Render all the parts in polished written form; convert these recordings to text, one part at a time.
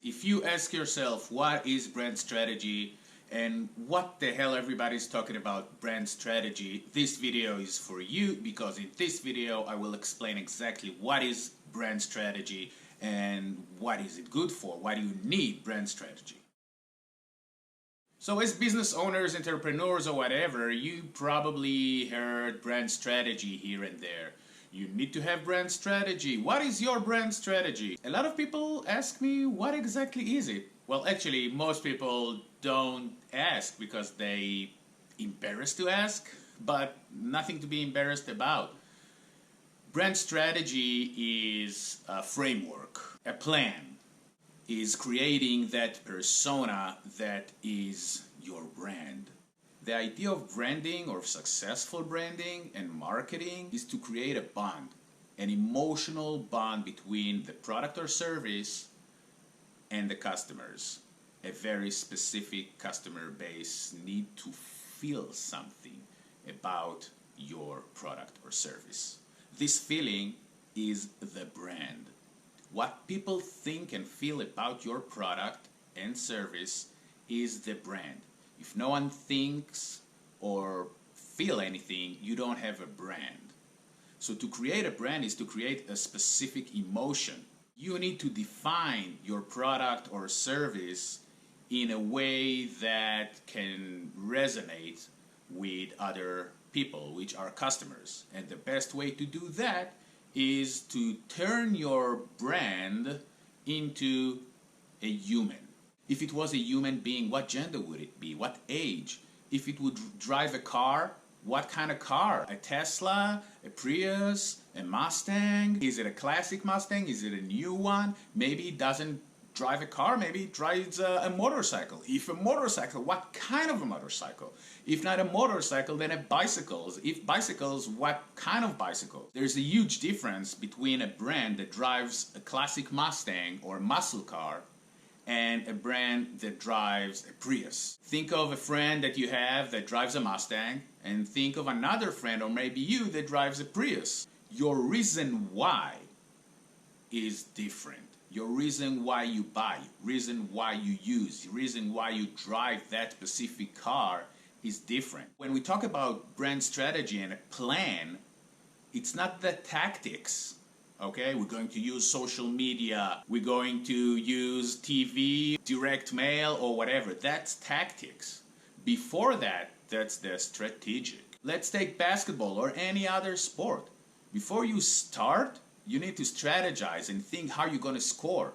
If you ask yourself what is brand strategy and what the hell everybody's talking about brand strategy, this video is for you, because in this video I will explain exactly what is brand strategy and what is it good for, why do you need brand strategy. So as business owners, entrepreneurs or whatever, you probably heard brand strategy here and there. You need to have brand strategy. What is your brand strategy? A lot of people ask me, what exactly is it? Well, actually, most people don't ask because they embarrassed to ask, but nothing to be embarrassed about. Brand strategy is a framework, a plan, is creating that persona that is your brand. The idea of branding or successful branding and marketing is to create a bond, an emotional bond between the product or service and the customers. A very specific customer base need to feel something about your product or service. This feeling is the brand. What people think and feel about your product and service is the brand. If no one thinks or feel anything, you don't have a brand. So to create a brand is to create a specific emotion. You need to define your product or service in a way that can resonate with other people, which are customers. And the best way to do that is to turn your brand into a human. If it was a human being, what gender would it be? What age? If it would drive a car, what kind of car? A Tesla? A Prius? A Mustang? Is it a classic Mustang? Is it a new one? Maybe it doesn't drive a car, maybe it drives a motorcycle. If a motorcycle, what kind of a motorcycle? If not a motorcycle, then a bicycle. If bicycles, what kind of bicycle? There's a huge difference between a brand that drives a classic Mustang or muscle car and a brand that drives a Prius. Think of a friend that you have that drives a Mustang, and think of another friend, or maybe you, that drives a Prius. Your reason why is different. Your reason why you buy, reason why you use, reason why you drive that specific car is different. When we talk about brand strategy and a plan, it's not the tactics. Okay, we're going to use social media, we're going to use TV, direct mail, or whatever. That's tactics. Before that, that's the strategic. Let's take basketball or any other sport. Before you start, you need to strategize and think how you're going to score.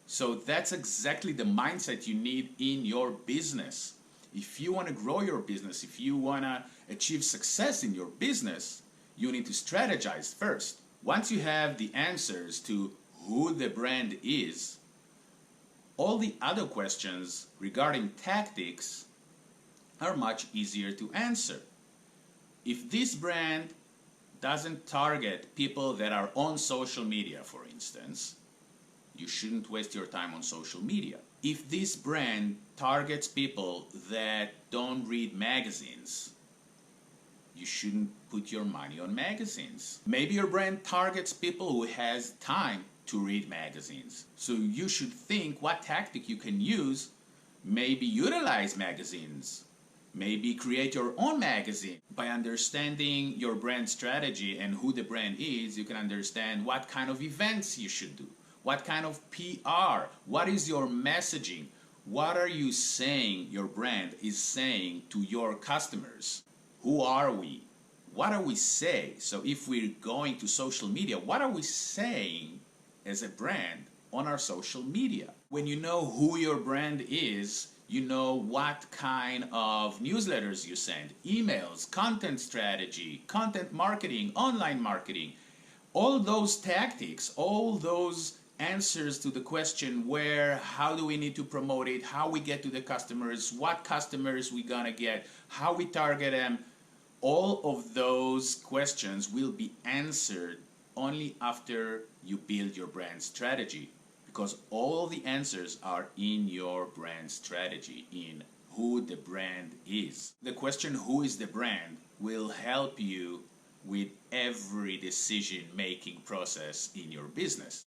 So that's exactly the mindset you need in your business. If you want to grow your business, if you want to achieve success in your business, you need to strategize first. Once you have the answers to who the brand is, all the other questions regarding tactics are much easier to answer. If this brand doesn't target people that are on social media, for instance, you shouldn't waste your time on social media. If this brand targets people that don't read magazines, you shouldn't put your money on magazines. Maybe your brand targets people who has time to read magazines. So you should think what tactic you can use. Maybe utilize magazines. Maybe create your own magazine. By understanding your brand strategy and who the brand is, you can understand what kind of events you should do. What kind of PR? What is your messaging? What are you saying your brand is saying to your customers? Who are we? What are we saying? So if we're going to social media, what are we saying as a brand on our social media? When you know who your brand is, you know what kind of newsletters you send, emails, content strategy, content marketing, online marketing. All those tactics, all those answers to the question where, how do we need to promote it, how we get to the customers, what customers we gonna get, how we target them, all of those questions will be answered only after you build your brand strategy, because all the answers are in your brand strategy, in who the brand is. The question, who is the brand, will help you with every decision-making process in your business.